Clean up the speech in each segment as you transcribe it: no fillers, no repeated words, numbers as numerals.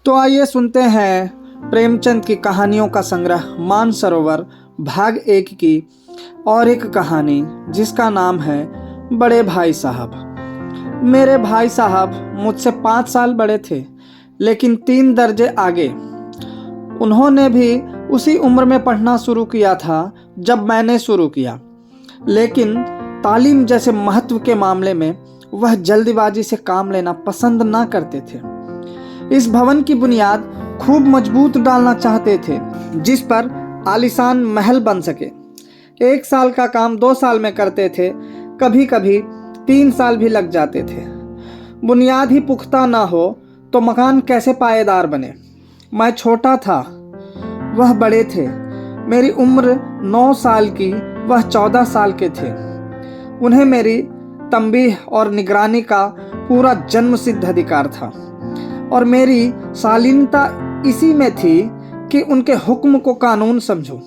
तो आइए सुनते हैं प्रेमचंद की कहानियों का संग्रह मानसरोवर भाग 1 की और एक कहानी जिसका नाम है बड़े भाई साहब। मेरे भाई साहब मुझसे 5 साल बड़े थे, लेकिन 3 दर्जे आगे। उन्होंने भी उसी उम्र में पढ़ना शुरू किया था जब मैंने शुरू किया, लेकिन तालीम जैसे महत्व के मामले में वह जल्दबाजी से काम लेना पसंद ना करते थे। इस भवन की बुनियाद खूब मजबूत डालना चाहते थे, जिस पर आलीशान महल बन सके। 1 साल का काम 2 साल में करते थे, कभी कभी 3 साल भी लग जाते थे। बुनियाद ही पुख्ता ना हो तो मकान कैसे पायेदार बने। मैं छोटा था, वह बड़े थे। मेरी उम्र 9 साल की, वह 14 साल के थे। उन्हें मेरी तंबीह और निगरानी का पूरा जन्मसिद्ध अधिकार था, और मेरी शालीनता इसी में थी कि उनके हुक्म को कानून समझूं।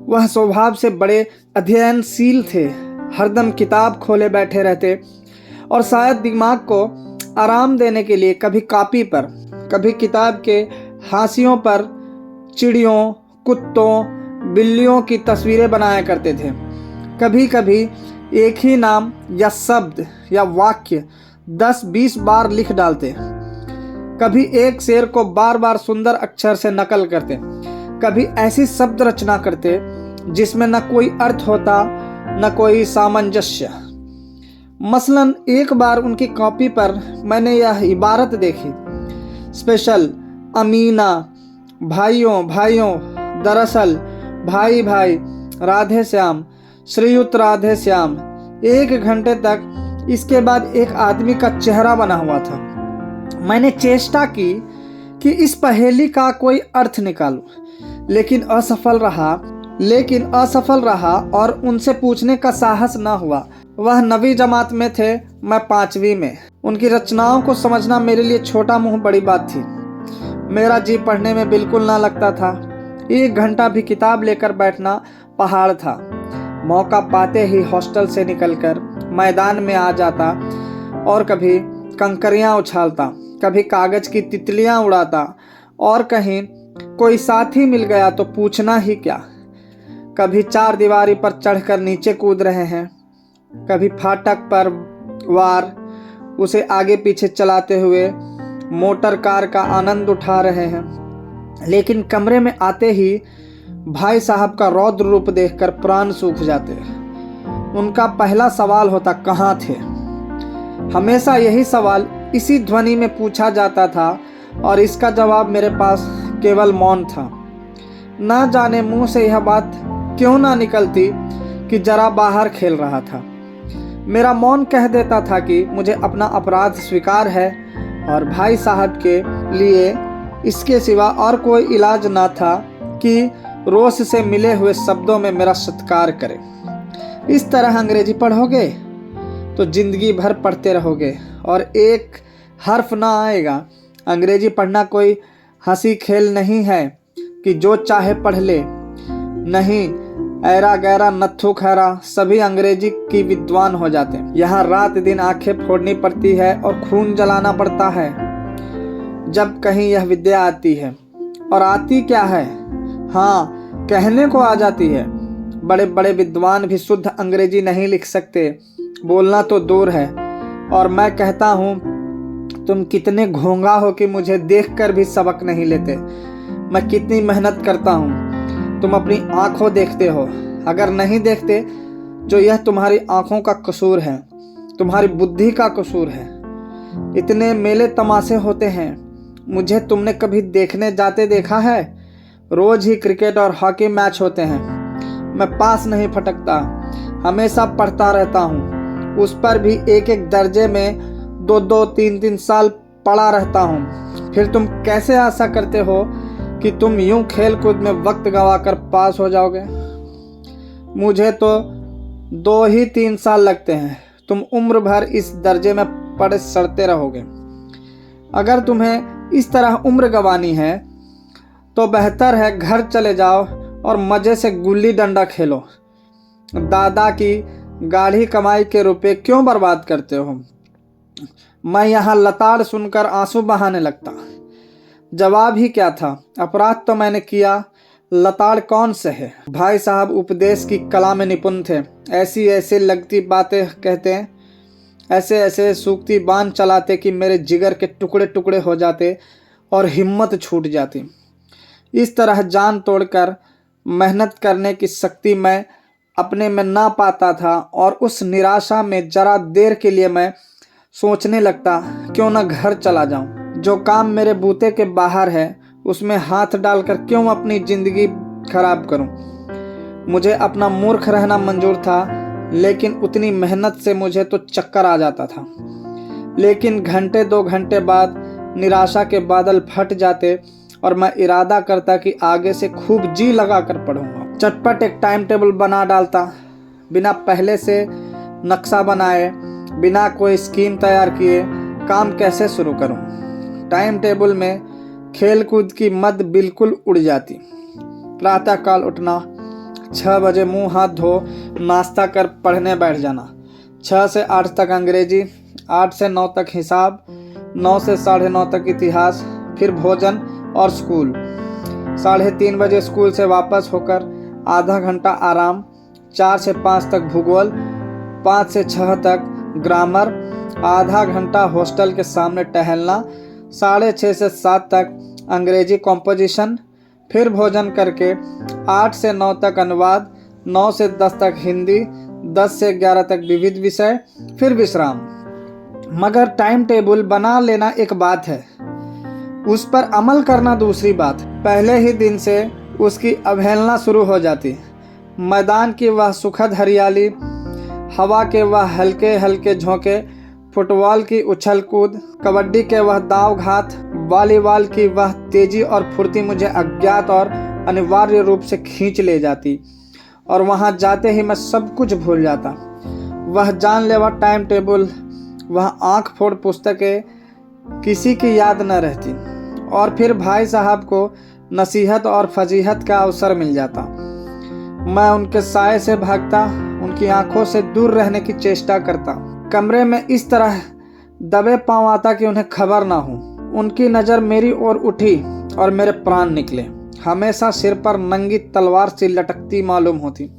वह स्वभाव से बड़े अध्ययनशील थे, हरदम किताब खोले बैठे रहते, और शायद दिमाग को आराम देने के लिए कभी कॉपी पर, कभी किताब के हाशियों पर चिड़ियों, कुत्तों, बिल्लियों की तस्वीरें बनाया करते थे। कभी कभी एक ही नाम या शब्द या वाक्य 10-20 बार लिख डालते। कभी एक शेर को बार बार सुंदर अक्षर से नकल करते, कभी ऐसी शब्द रचना करते जिसमें न कोई अर्थ होता न कोई सामंजस्य। मसलन एक बार उनकी कॉपी पर मैंने यह इबारत देखी, स्पेशल अमीना, भाइयों भाइयों, दरअसल भाई भाई, राधे श्याम, श्रीयुत राधे श्याम। 1 घंटे तक इसके बाद एक आदमी का चेहरा बना हुआ था। मैंने चेष्टा की कि इस पहेली का कोई अर्थ निकालूं, लेकिन असफल रहा और उनसे पूछने का साहस न हुआ। वह 9वीं जमात में थे, मैं 5वीं में। उनकी रचनाओं को समझना मेरे लिए छोटा मुंह बड़ी बात थी। मेरा जी पढ़ने में बिल्कुल ना लगता था। 1 घंटा भी किताब लेकर बैठना पहाड़ था। मौका पाते ही हॉस्टल से निकलकर मैदान में आ जाता और कभी कंकरियां उछालता, कभी कागज की तितलियां उड़ाता, और कहीं कोई साथी मिल गया तो पूछना ही क्या। कभी 4 दीवारी पर चढ़कर नीचे कूद रहे हैं, कभी फाटक पर वार उसे आगे पीछे चलाते हुए मोटर कार का आनंद उठा रहे हैं। लेकिन कमरे में आते ही भाई साहब का रौद्र रूप देखकर प्राण सूख जाते। उनका पहला सवाल होता, कहाँ थे। हमेशा यही सवाल इसी ध्वनि में पूछा जाता था, और इसका जवाब मेरे पास केवल मौन था। ना जाने मुंह से यह बात क्यों ना निकलती कि जरा बाहर खेल रहा था। मेरा मौन कह देता था कि मुझे अपना अपराध स्वीकार है, और भाई साहब के लिए इसके सिवा और कोई इलाज ना था कि रोष से मिले हुए शब्दों में मेरा सत्कार करे। इस तरह अंग्रेजी पढ़ोगे तो जिंदगी भर पढ़ते रहोगे और एक हर्फ ना आएगा। अंग्रेजी पढ़ना कोई हंसी खेल नहीं है कि जो चाहे पढ़ ले। नहीं, ऐरा गैरा नत्थु खैरा सभी अंग्रेजी की विद्वान हो जाते हैं। यहाँ रात दिन आंखें फोड़नी पड़ती है और खून जलाना पड़ता है जब कहीं यह विद्या आती है। और आती क्या है, हाँ, कहने को आ जाती है। बड़े बड़े विद्वान भी शुद्ध अंग्रेजी नहीं लिख सकते, बोलना तो दूर है। और मैं कहता हूँ, तुम कितने घोंगा हो कि मुझे देखकर भी सबक नहीं लेते। मैं कितनी मेहनत करता हूँ, तुम अपनी आंखों देखते हो। अगर नहीं देखते जो यह तुम्हारी आंखों का कसूर है, तुम्हारी बुद्धि का कसूर है। इतने मेले तमाशे होते हैं, मुझे तुमने कभी देखने जाते देखा है? रोज ही क्रिकेट और हॉकी मैच होते हैं, मैं पास नहीं फटकता, हमेशा पढ़ता रहता हूँ। उस पर भी 1-1 दर्जे में 2-2, 3-3 साल पढ़ा रहता हूँ। फिर तुम कैसे आशा करते हो कि तुम यूं खेल कूद में वक्त गंवाकर पास हो जाओगे? मुझे तो 2 ही 3 साल लगते हैं, तुम उम्र भर इस दर्जे में पड़े सड़ते रहोगे। अगर तुम्हें इस तरह उम्र गंवानी है तो बेहतर है घर चले जाओ और मजे से गुल्ली डंडा खेलो। दादा की गाढ़ी कमाई के रुपए क्यों बर्बाद करते हो? मैं यहाँ लताड़ सुनकर आंसू बहाने लगता। जवाब ही क्या था, अपराध तो मैंने किया, लताड़ कौन से है। भाई साहब उपदेश की कला में निपुण थे। ऐसी ऐसे लगती बातें कहते हैं, ऐसे ऐसे सूखती बांध चलाते कि मेरे जिगर के टुकड़े टुकड़े हो जाते और हिम्मत छूट जाती। इस तरह जान तोड़कर मेहनत करने की शक्ति मैं अपने में ना पाता था और उस निराशा में जरा देर के लिए मैं सोचने लगता, क्यों ना घर चला जाऊं। जो काम मेरे बूते के बाहर है उसमें हाथ डालकर क्यों अपनी जिंदगी खराब करूं। मुझे अपना मूर्ख रहना मंजूर था, लेकिन उतनी मेहनत से मुझे तो चक्कर आ जाता था। लेकिन घंटे 2 घंटे बाद निराशा के बादल फट जाते और मैं इरादा करता कि आगे से खूब जी लगा कर पढ़ूंगा। चटपट एक टाइम टेबल बना डालता, बिना पहले से नक्शा बनाए, बिना कोई स्कीम तैयार किए काम कैसे शुरू करूं। टाइम टेबल में खेल कूद की मद बिल्कुल उड़ जाती। प्रातःकाल उठना, 6 बजे मुंह हाथ धो नाश्ता कर पढ़ने बैठ जाना। 6 से 8 तक अंग्रेजी, 8 से 9 तक हिसाब, 9 से 9:30 तक इतिहास, फिर भोजन और स्कूल। 3:30 बजे स्कूल से वापस होकर आधा घंटा आराम, 4 से 5 तक भूगोल, 5 से 6 तक ग्रामर, आधा घंटा हॉस्टल के सामने टहलना, 6:30 से 7 तक अंग्रेजी कॉम्पोजिशन, फिर भोजन करके 8 से 9 तक अनुवाद, 9 से 10 तक हिंदी, 10 से 11 तक विविध विषय, फिर विश्राम। मगर टाइम टेबल बना लेना एक बात है, उस पर अमल करना दूसरी बात। पहले ही दिन से उसकी अवहेलना शुरू हो जाती। मैदान की वह सुखद हरियाली, हवा के वह हल्के हल्के झोंके, फुटबॉल की उछल कूद, कबड्डी के वह दाव घात, वॉलीबॉल की वह तेजी और फुर्ती मुझे अज्ञात और अनिवार्य रूप से खींच ले जाती और वहां जाते ही मैं सब कुछ भूल जाता। वह जानलेवा टाइम टेबल, वह आंख फोड़ पुस्तकें, किसी की याद न रहती और फिर भाई साहब को नसीहत और फजीहत का अवसर मिल जाता। मैं उनके साए से भागता, उनकी आंखों से दूर रहने की चेष्टा करता। कमरे में इस तरह दबे पांव आता कि उन्हें खबर ना हो। उनकी नज़र मेरी ओर उठी और मेरे प्राण निकले। हमेशा सिर पर नंगी तलवार सी लटकती मालूम होती।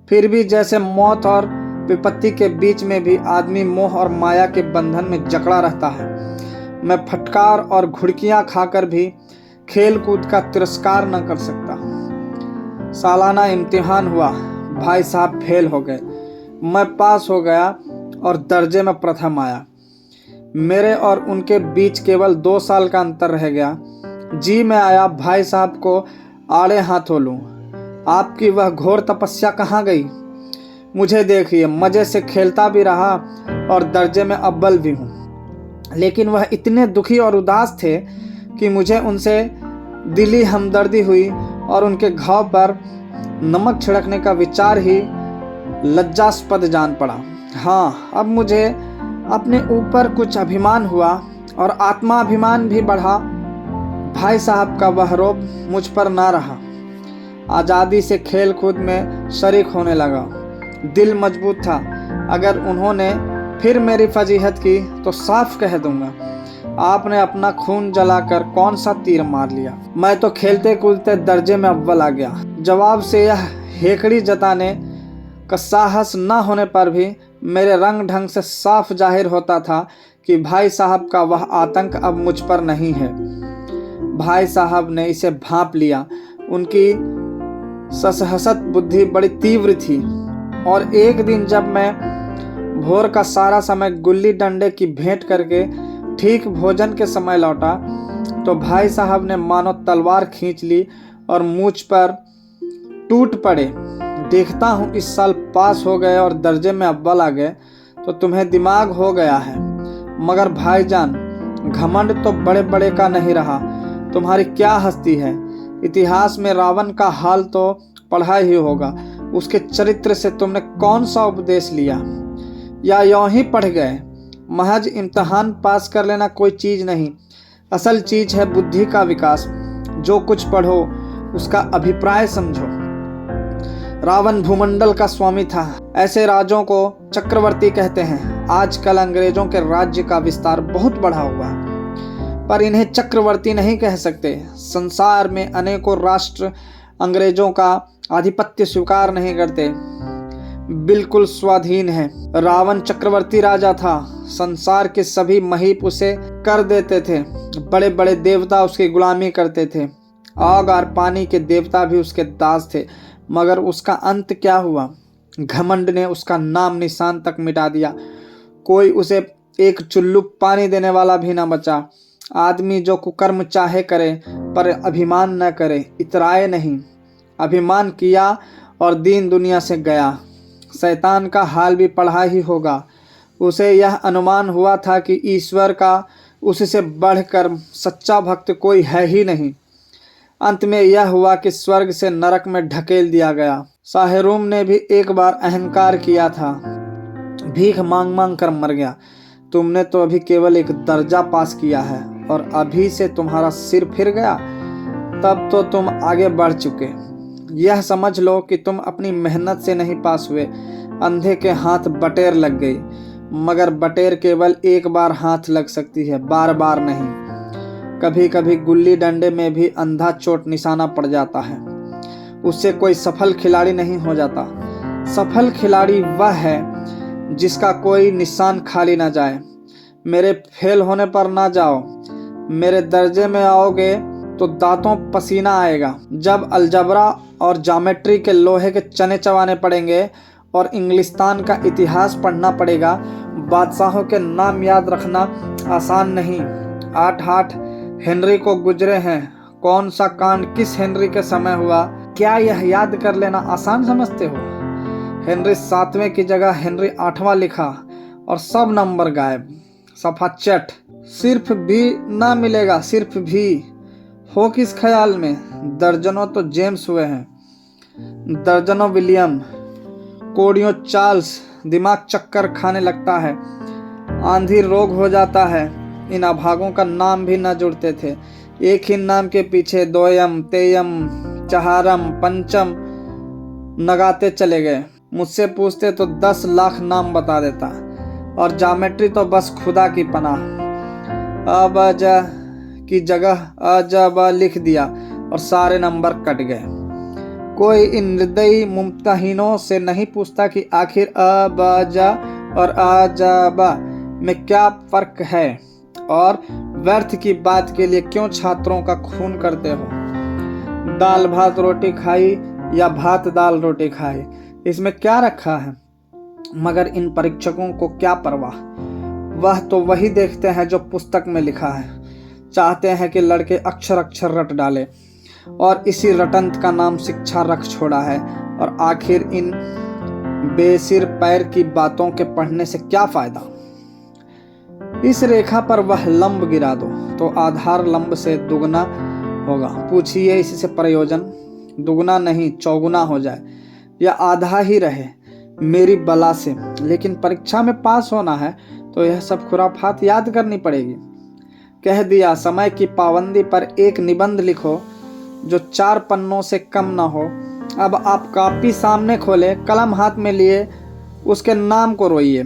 फिर भी जैसे मौत और विपत्ति के बीच में भी आदमी मोह और माया के बंधन में जकड़ा रहता है। मैं फटकार और घुड़कियां खाकर भी खेल कूद का तिरस्कार न कर सकता। सालाना इम्तिहान हुआ, भाई साहब फेल हो गए, मैं पास हो गया और दर्जे में प्रथम आया। मेरे और उनके बीच केवल 2 साल का अंतर रह गया। जी मैं आया भाई साहब को आड़े हाथों लूं। आपकी वह घोर तपस्या कहाँ गई? मुझे देखिए, मजे से खेलता भी रहा और दर्जे में अव्वल भी हूँ। लेकिन वह इतने दुखी और उदास थे कि मुझे उनसे दिली हमदर्दी हुई और उनके घाव पर नमक छिड़कने का विचार ही लज्जास्पद जान पड़ा। हाँ, अब मुझे अपने ऊपर कुछ अभिमान हुआ और आत्माभिमान भी बढ़ा। भाई साहब का वह रोब मुझ पर ना रहा। आज़ादी से खेल कूद में शरीक होने लगा। दिल मजबूत था। अगर उन्होंने फिर मेरी फजीहत की तो साफ कह दूंगा, आपने अपना खून जलाकर कौन सा तीर मार लिया। मैं तो खेलते कूदते दर्जे में अव्वल आ गया। जवाब से यह हेकड़ी जताने का साहस न होने पर भी मेरे रंग ढंग से साफ जाहिर होता था कि भाई साहब का वह आतंक अब मुझ पर नहीं है। भाई साहब ने इसे भांप लिया। उनकी ससहसत बुद्धि बड़ी तीव्र थी और एक दिन जब मैं भोर का सारा समय गुल्ली डंडे की भेंट करके ठीक भोजन के समय लौटा तो भाई साहब ने मानो तलवार खींच ली और मुझ पर टूट पड़े। देखता हूँ इस साल पास हो गए और दर्जे में अव्वल आ गए तो तुम्हें दिमाग हो गया है। मगर भाईजान, घमंड तो बड़े बड़े का नहीं रहा। तुम्हारी क्या हस्ती है। इतिहास में रावण का हाल तो पढ़ा ही होगा। उसके चरित्र से तुमने कौन सा उपदेश लिया, या यूं ही पढ़ गए? महज इम्तहान पास कर लेना कोई चीज़ नहीं, असल चीज़ है बुद्धि का विकास। जो कुछ पढ़ो उसका अभिप्राय समझो। रावण भूमंडल का स्वामी था। ऐसे राजों को चक्रवर्ती कहते हैं। आजकल अंग्रेजों के राज्य का विस्तार बहुत बढ़ा हुआ है, पर इन्हें चक्रवर्ती नहीं कह सकते। संसार में अनेकों राष्ट्र अंग्रेजों का आधिपत्य स्वीकार नहीं करते, बिल्कुल स्वाधीन है। रावण चक्रवर्ती राजा था, संसार के सभी महीप उसे कर देते थे, बड़े बड़े देवता उसकी गुलामी करते थे, आग और पानी के देवता भी उसके दास थे। मगर उसका अंत क्या हुआ? घमंड ने उसका नाम निशान तक मिटा दिया। कोई उसे एक चुल्लू पानी देने वाला भी न बचा। आदमी जो कुकर्म चाहे करे, पर अभिमान न करे, इतराए नहीं। अभिमान किया और दीन दुनिया से गया। शैतान का हाल भी पढ़ा ही होगा। उसे यह अनुमान हुआ था कि ईश्वर का उससे बढ़कर सच्चा भक्त कोई है ही नहीं। अंत में यह हुआ कि स्वर्ग से नरक में ढकेल दिया गया। साहेरूम ने भी एक बार अहंकार किया था, भीख मांग मांग कर मर गया। तुमने तो अभी केवल एक दर्जा पास किया है और अभी से तुम्हारा सिर फिर गया। तब तो तुम आगे बढ़ चुके। यह समझ लो कि तुम अपनी मेहनत से नहीं पास हुए। अंधे के हाथ बटेर लग गई, मगर बटेर केवल एक बार हाथ लग सकती है, बार बार नहीं। कभी कभी गुल्ली डंडे में भी अंधा चोट निशाना पड़ जाता है, उससे कोई सफल खिलाड़ी नहीं हो जाता। सफल खिलाड़ी वह है जिसका कोई निशान खाली ना जाए। मेरे फेल होने पर ना जाओ। मेरे दर्जे में आओगे तो दांतों पसीना आएगा। जब अलजबरा और ज्योमेट्री के लोहे के चने चबाने पड़ेंगे और इंग्लिस्तान का इतिहास पढ़ना पड़ेगा। बादशाहों के नाम याद रखना आसान नहीं। 8 हेनरी को गुजरे हैं। कौन सा कांड किस हेनरी के समय हुआ, क्या यह याद कर लेना आसान समझते हो? हेनरी 7वें की जगह हेनरी 8वां लिखा और सब नंबर गायब। सफा चट। सिर्फ भी ना मिलेगा, सिर्फ भी हो किस ख्याल में? दर्जनों तो जेम्स हुए हैं, दर्जनों विलियम, कोड़ियों चार्ल्स। दिमाग चक्कर खाने लगता है, आंधी रोग हो जाता है। इन अभागों का नाम भी न जुड़ते थे। एक ही नाम के पीछे दोयम, तेयम, चहारम, पंचम नगाते चले गए। मुझसे पूछते तो 10 लाख नाम बता देता। और ज्योमेट्री तो बस खुदा की पनाह। अब की जगह अजब लिख दिया और सारे नंबर कट गए। कोई इन निर्दयी मुमतहिनों से नहीं पूछता कि आखिर अबजा और अजबा में क्या फर्क है, और व्यर्थ की बात के लिए क्यों छात्रों का खून करते हो? दाल भात रोटी खाई या भात दाल रोटी खाई, इसमें क्या रखा है? मगर इन परीक्षकों को क्या परवाह? वह तो वही देखते हैं जो पुस्तक में लिखा है। चाहते हैं कि लड़के अक्षर अक्षर रट डाले, और इसी रटंत का नाम शिक्षा रख छोड़ा है। और आखिर इन बेसिर पैर की बातों के पढ़ने से क्या फायदा? इस रेखा पर वह लंब गिरा दो तो आधार लंब से दुगना होगा। पूछिए इससे प्रयोजन? दुगना नहीं, चौगुना हो जाए या आधा ही रहे मेरी बला से। लेकिन परीक्षा में पास होना है तो यह सब खुराफात याद करनी पड़ेगी। कह दिया, समय की पाबंदी पर एक निबंध लिखो जो 4 पन्नों से कम न हो। अब आप कॉपी सामने खोले, कलम हाथ में लिए, उसके नाम को रोइए।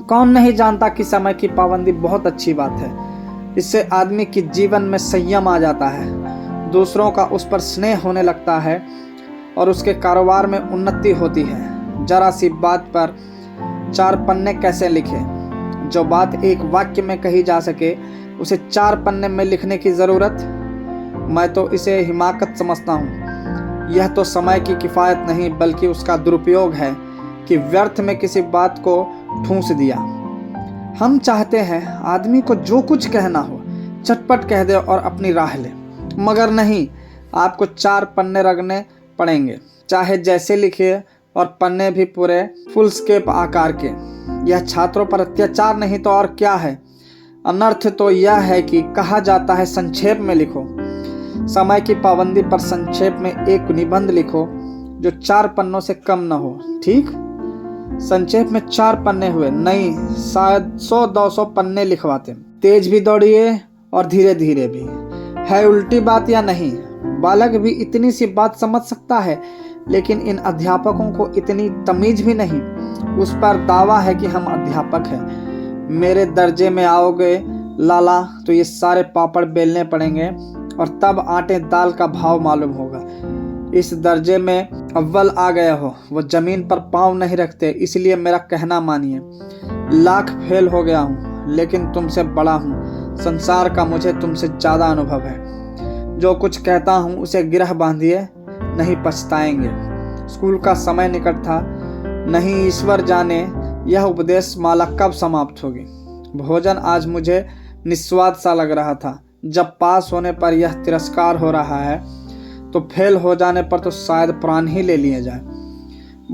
कौन नहीं जानता कि समय की पाबंदी बहुत अच्छी बात है। इससे आदमी के जीवन में संयम आ जाता है, दूसरों का उस पर स्नेह होने लगता है और उसके कारोबार में उन्नति होती है। जरा सी बात पर 4 पन्ने कैसे लिखे? जो बात एक वाक्य में कही जा सके उसे 4 पन्ने में लिखने की जरूरत? मैं तो इसे हिमाकत समझता हूँ। यह तो समय की किफ़ायत नहीं बल्कि उसका दुरुपयोग है कि व्यर्थ में किसी बात को ठूंस दिया। हम चाहते हैं आदमी को जो कुछ कहना हो चटपट कह दे और अपनी राह ले, मगर नहीं, आपको 4 पन्ने रगने पड़ेंगे, चाहे जैसे लिखिए, और पन्ने भी पूरे फुल स्केप आकार के। यह छात्रों पर अत्याचार नहीं तो और क्या है? अनर्थ तो यह है कि कहा जाता है संक्षेप में लिखो। समय की पाबंदी पर संक्षेप में एक निबंध लिखो जो 4 पन्नों से कम न हो। ठीक, संक्षेप में 4 पन्ने हुए, नहीं शायद 100-200 पन्ने लिखवाते। तेज भी दौड़िए और धीरे धीरे भी। है उल्टी बात या नहीं? बालक भी इतनी सी बात समझ सकता है, लेकिन इन अध्यापकों को इतनी तमीज भी नहीं। उस पर दावा है कि हम अध्यापक हैं। मेरे दर्जे में आओगे लाला तो ये सारे पापड़ बेलने पड़ेंगे और तब आटे दाल का भाव मालूम होगा। इस दर्जे में अव्वल आ गए हो, वो जमीन पर पाँव नहीं रखते, इसलिए मेरा कहना मानिए। लाख फेल हो गया हूँ लेकिन तुमसे बड़ा हूँ, संसार का मुझे तुमसे ज़्यादा अनुभव है। जो कुछ कहता हूँ उसे गिरह बांधिए, नहीं पछताएंगे। स्कूल का समय निकट था, नहीं ईश्वर जाने यह उपदेश माला कब समाप्त होगी। भोजन आज मुझे निस्वाद सा लग रहा था। जब पास होने पर यह तिरस्कार हो रहा है तो फेल हो जाने पर तो शायद प्राण ही ले लिए जाए।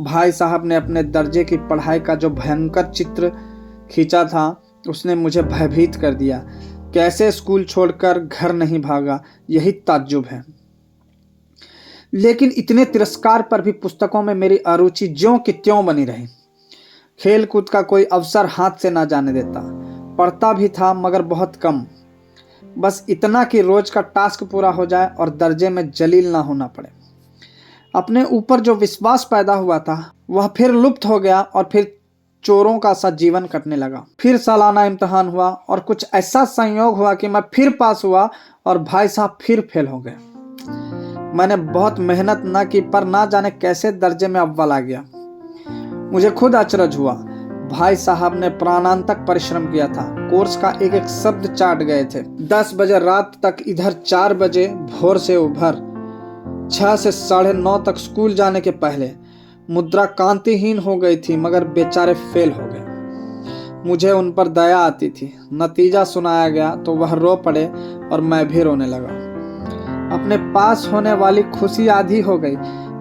भाई साहब ने अपने दर्जे की पढ़ाई का जो भयंकर चित्र खींचा था उसने मुझे भयभीत कर दिया। कैसे स्कूल छोड़कर घर नहीं भागा, यही ताज्जुब है। लेकिन इतने तिरस्कार पर भी पुस्तकों में मेरी अरुचि ज्यों की त्यों बनी रही। खेल कूद का कोई अवसर हाथ से ना जाने देता। पढ़ता भी था मगर बहुत कम, बस इतना कि रोज का टास्क पूरा हो जाए और दर्जे में जलील ना होना पड़े। अपने ऊपर जो विश्वास पैदा हुआ था वह फिर लुप्त हो गया और फिर चोरों का सा जीवन कटने लगा। फिर सालाना इम्तिहान हुआ और कुछ ऐसा संयोग हुआ कि मैं फिर पास हुआ और भाई साहब फिर फेल हो गए। मैंने बहुत मेहनत न की पर ना जाने कैसे दर्जे में अव्वल आ गया। मुझे खुद अचरज हुआ। भाई साहब ने प्राणांतक परिश्रम किया था, कोर्स का एक एक शब्द चाट गए थे। 10 बजे रात तक इधर, 4 बजे भोर से उभर, 6 से 9:30 तक स्कूल जाने के पहले। मुद्रा कांतिहीन हो गई थी मगर बेचारे फेल हो गए। मुझे उन पर दया आती थी। नतीजा सुनाया गया तो वह रो पड़े और मैं भी रोने लगा। अपने पास होने वाली खुशी आधी हो गई।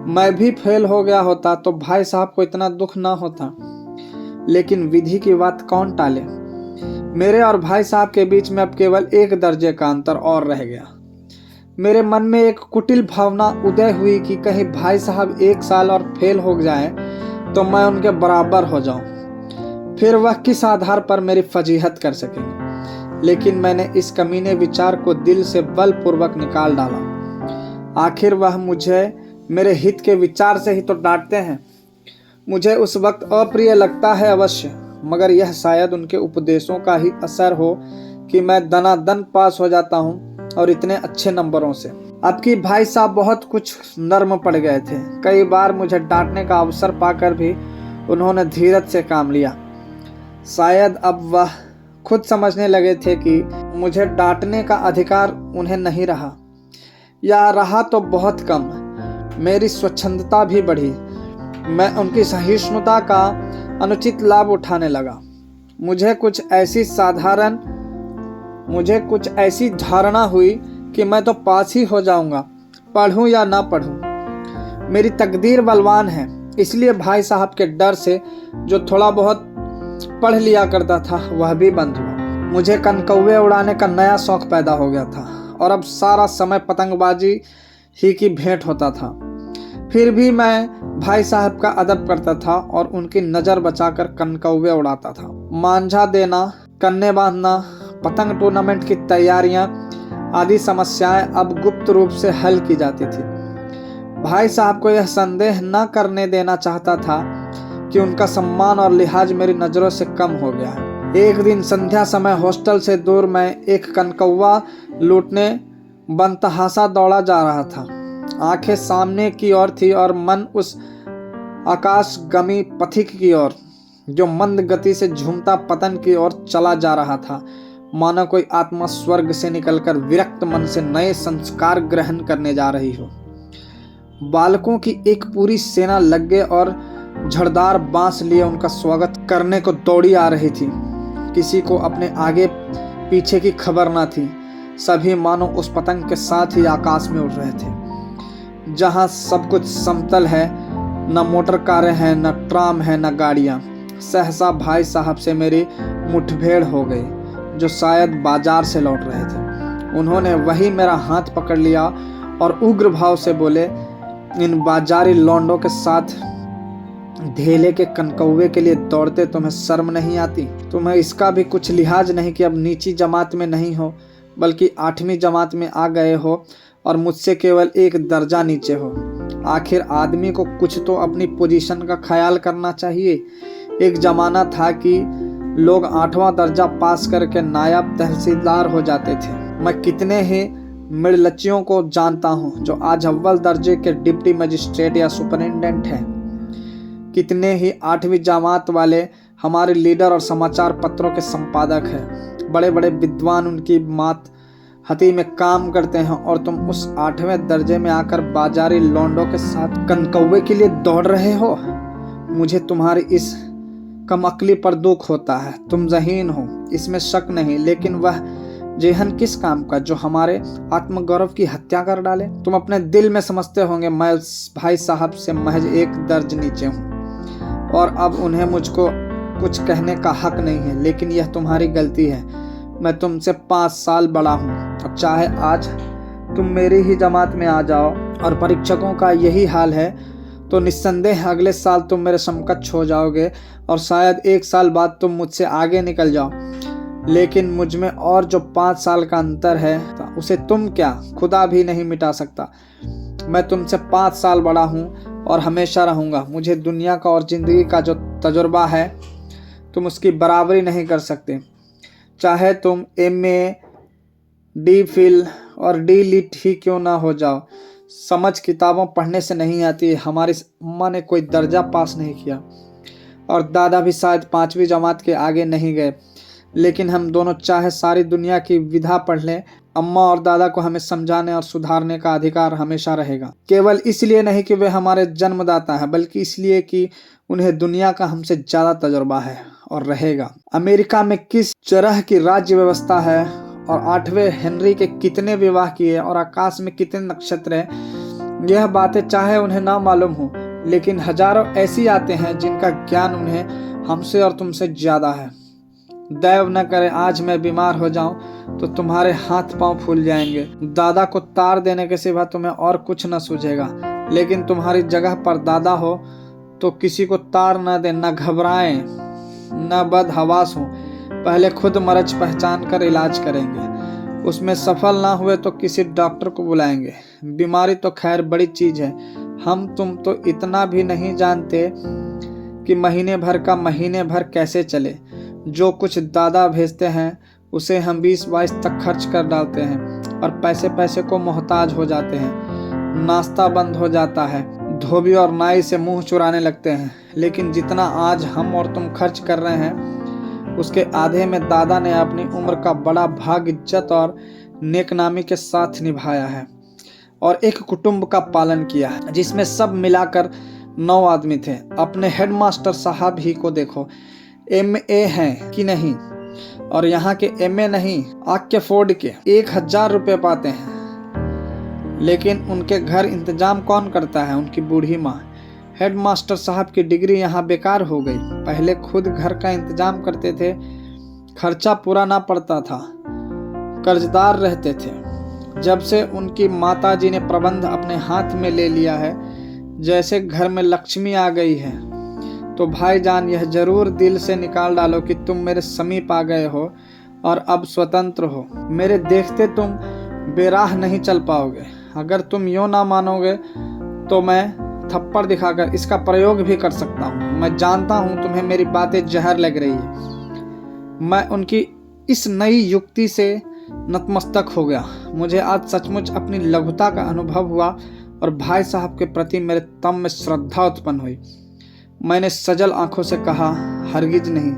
मैं भी फेल हो गया होता तो भाई साहब को इतना दुख ना होता, लेकिन विधि की बात कौन टाले। मेरे और भाई साहब के बीच में अब केवल एक दर्जे का अंतर और रह गया। मेरे मन में एक कुटिल भावना उदय हुई कि कहीं भाई साहब 1 साल और फेल हो जाए तो मैं उनके बराबर हो जाऊं, फिर वह किस आधार पर मेरी फजीहत कर सकेंगे। लेकिन मैंने इस कमीने विचार को दिल से बलपूर्वक निकाल डाला। आखिर वह मुझे मेरे हित के विचार से ही तो डांटते हैं। मुझे उस वक्त अप्रिय लगता है अवश्य, मगर यह शायद उनके उपदेशों का ही असर हो कि मैं दनादन पास हो जाता हूँ और इतने अच्छे नंबरों से। अब की भाई साहब बहुत कुछ नर्म पड़ गए थे। कई बार मुझे डांटने का अवसर पाकर भी उन्होंने धीरज से काम लिया। शायद अब वह खुद समझने लगे थे कि मुझे डांटने का अधिकार उन्हें नहीं रहा, या रहा तो बहुत कम। मेरी स्वच्छंदता भी बढ़ी। मैं उनकी सहिष्णुता का अनुचित लाभ उठाने लगा। मुझे कुछ ऐसी धारणा हुई कि मैं तो पास ही हो जाऊंगा, पढ़ूं या ना पढ़ूं। मेरी तकदीर बलवान है, इसलिए भाई साहब के डर से जो थोड़ा बहुत पढ़ लिया करता था वह भी बंद हुआ। मुझे कनकौवे उड़ाने का नया शौक पैदा हो गया था और अब सारा समय पतंगबाजी ही की भेंट होता था। फिर भी मैं भाई साहब का अदब करता था और उनकी नज़र बचाकर कनकौवे उड़ाता था। मांझा देना, कन्ने बांधना, पतंग टूर्नामेंट की तैयारियां आदि समस्याएं अब गुप्त रूप से हल की जाती थी। भाई साहब को यह संदेह न करने देना चाहता था कि उनका सम्मान और लिहाज मेरी नज़रों से कम हो गया है। एक दिन संध्या समय हॉस्टल से दूर मैं एक कनकौवा लूटने बनतहासा दौड़ा जा रहा था। आंखें सामने की ओर थी और मन उस आकाशगामी पथिक की ओर जो मंद गति से झूमता पतन की ओर चला जा रहा था। मानो कोई आत्मा स्वर्ग से निकलकर विरक्त मन से नए संस्कार ग्रहण करने जा रही हो। बालकों की एक पूरी सेना लग्गे और झड़दार बांस लिए उनका स्वागत करने को दौड़ी आ रही थी। किसी को अपने आगे पीछे की खबर न थी। सभी मानो उस पतंग के साथ ही आकाश में उड़ रहे थे। जहां सब कुछ समतल है, न मोटर कारें हैं, न ट्राम है, न गाड़ियां। सहसा भाई साहब से मेरी मुठभेड़ हो गई, जो शायद बाजार से लौट रहे थे। उन्होंने वही मेरा हाथ पकड़ लिया और उग्र भाव से बोले, इन बाजारी लौंडों के साथ धेले के कनकौवे के लिए दौड़ते तुम्हें शर्म नहीं आती? तुम्हें इसका भी कुछ लिहाज नहीं कि अब नीची जमात में नहीं हो बल्कि 8वीं जमात में आ गए हो और मुझसे केवल एक दर्जा नीचे हो। आखिर आदमी को कुछ तो अपनी पोजीशन का ख्याल करना चाहिए। एक जमाना था कि लोग 8वां दर्जा पास करके नायब तहसीलदार हो जाते थे। मैं कितने ही मिर्लच्चियों को जानता हूँ जो आज अव्वल दर्जे के डिप्टी मजिस्ट्रेट या सुपरिटेंडेंट हैं। कितने ही 8वीं जमात वाले हमारे लीडर और समाचार पत्रों के संपादक हैं। बड़े बड़े विद्वान उनकी मात हती में काम करते हैं और तुम उस 8वें दर्जे में आकर बाजारी लौंडों के साथ कनकौवे के लिए दौड़ रहे हो। मुझे तुम्हारी इस कमअक्ली पर दुख होता है। तुम ज़हीन हो, इसमें शक नहीं, लेकिन वह जेहन किस काम का जो हमारे आत्मगौरव की हत्या कर डाले। तुम अपने दिल में समझते होंगे मैं भाई साहब से महज एक दर्ज नीचे हूँ और अब उन्हें मुझको कुछ कहने का हक नहीं है, लेकिन यह तुम्हारी गलती है। मैं तुमसे 5 साल बड़ा हूँ और चाहे आज तुम मेरी ही जमात में आ जाओ और परीक्षकों का यही हाल है तो निस्संदेह अगले साल तुम मेरे समकक्ष हो जाओगे और शायद 1 साल बाद तुम मुझसे आगे निकल जाओ। लेकिन मुझ में और जो 5 साल का अंतर है उसे तुम क्या खुदा भी नहीं मिटा सकता। मैं तुमसे 5 साल बड़ा हूँ और हमेशा रहूँगा। मुझे दुनिया का और ज़िंदगी का जो तजुर्बा है तुम उसकी बराबरी नहीं कर सकते। चाहे तुम MA, D.Phil और D.Lit ही क्यों ना हो जाओ। समझ किताबों पढ़ने से नहीं आती। हमारी अम्मा ने कोई दर्जा पास नहीं किया और दादा भी शायद 5वीं जमात के आगे नहीं गए, लेकिन हम दोनों चाहे सारी दुनिया की विधा पढ़ लें, अम्मा और दादा को हमें समझाने और सुधारने का अधिकार हमेशा रहेगा। केवल इसलिए नहीं कि वे हमारे जन्मदाता हैं, बल्कि इसलिए कि उन्हें दुनिया का हमसे ज़्यादा तजुर्बा है और रहेगा। अमेरिका में किस तरह की राज्य व्यवस्था है और 8वें हेनरी के कितने विवाह किए और आकाश में कितने नक्षत्र हैं, यह बातें चाहे उन्हें ना मालूम हो, लेकिन हजारों ऐसी आते हैं जिनका ज्ञान उन्हें हमसे और तुमसे ज़्यादा है। दैव न करे आज मैं बीमार हो जाऊं तो तुम्हारे हाथ पांव फूल जाएंगे। दादा को तार देने के सिवा तुम्हें और कुछ न सूझेगा, लेकिन तुम्हारी जगह पर दादा हो तो किसी को तार न दे, न घबराएं, न बदहवास हो। पहले खुद मर्ज पहचान कर इलाज करेंगे, उसमें सफल ना हुए तो किसी डॉक्टर को बुलाएंगे। बीमारी तो खैर बड़ी चीज़ है। हम तुम तो इतना भी नहीं जानते कि महीने भर का महीने भर कैसे चले। जो कुछ दादा भेजते हैं उसे हम 20-22 तक खर्च कर डालते हैं और पैसे पैसे को मोहताज हो जाते हैं। नाश्ता बंद हो जाता है, धोबी और नाई से मुंह चुराने लगते हैं। लेकिन जितना आज हम और तुम खर्च कर रहे हैं उसके आधे में दादा ने अपनी उम्र का बड़ा भाग इज्जत और नेकनामी के साथ निभाया है और एक कुटुंब का पालन किया है जिसमें सब मिलाकर 9 आदमी थे। अपने हेडमास्टर साहब ही को देखो, MA हैं कि नहीं, और यहाँ के MA नहीं, ऑक्सफोर्ड के 1000 रुपये पाते हैं, लेकिन उनके घर इंतजाम कौन करता है? उनकी बूढ़ी माँ। हेडमास्टर साहब की डिग्री यहाँ बेकार हो गई। पहले खुद घर का इंतजाम करते थे, खर्चा पूरा ना पड़ता था, कर्जदार रहते थे। जब से उनकी माताजी ने प्रबंध अपने हाथ में ले लिया है, जैसे घर में लक्ष्मी आ गई है, तो भाईजान यह जरूर दिल से निकाल डालो कि तुम मेरे समीप आ गए हो और अब स्वतंत्र हो। मेरे देखते तुम बेराह नहीं चल पाओगे। अगर तुम यूँ ना मानोगे तो मैं थप्पड़ दिखाकर इसका प्रयोग भी कर सकता हूँ। मैं जानता हूँ तुम्हें मेरी बातें जहर लग रही है। मैं उनकी इस नई युक्ति से नतमस्तक हो गया। मुझे आज सचमुच अपनी लघुता का अनुभव हुआ और भाई साहब के प्रति मेरे तन में श्रद्धा उत्पन्न हुई। मैंने सजल आंखों से कहा, हरगिज नहीं,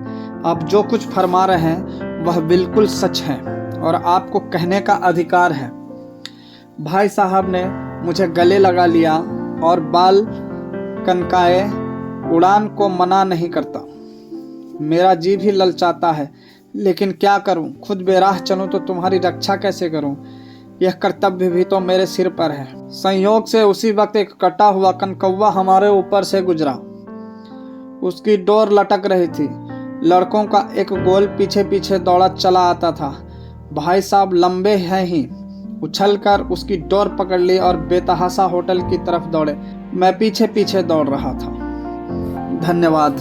आप जो कुछ फरमा रहे हैं वह बिल्कुल सच है और आपको कहने का अधिकार है। भाई साहब ने मुझे गले लगा लिया और बाल कनकाए। उड़ान को मना नहीं करता, मेरा जी भी ललचाता है, लेकिन क्या करूं? खुद बेराह चलूं तो तुम्हारी रक्षा कैसे करूं? यह कर्तव्य भी तो मेरे सिर पर है। संयोग से उसी वक्त एक कटा हुआ कनकौवा हमारे ऊपर से गुजरा। उसकी डोर लटक रही थी। लड़कों का एक गोल पीछे पीछे दौड़ा चला आता था। भाई साहब लंबे हैं ही, उछलकर उसकी डोर पकड़ ली और बेतहाशा होटल की तरफ दौड़े। मैं पीछे पीछे दौड़ रहा था। धन्यवाद।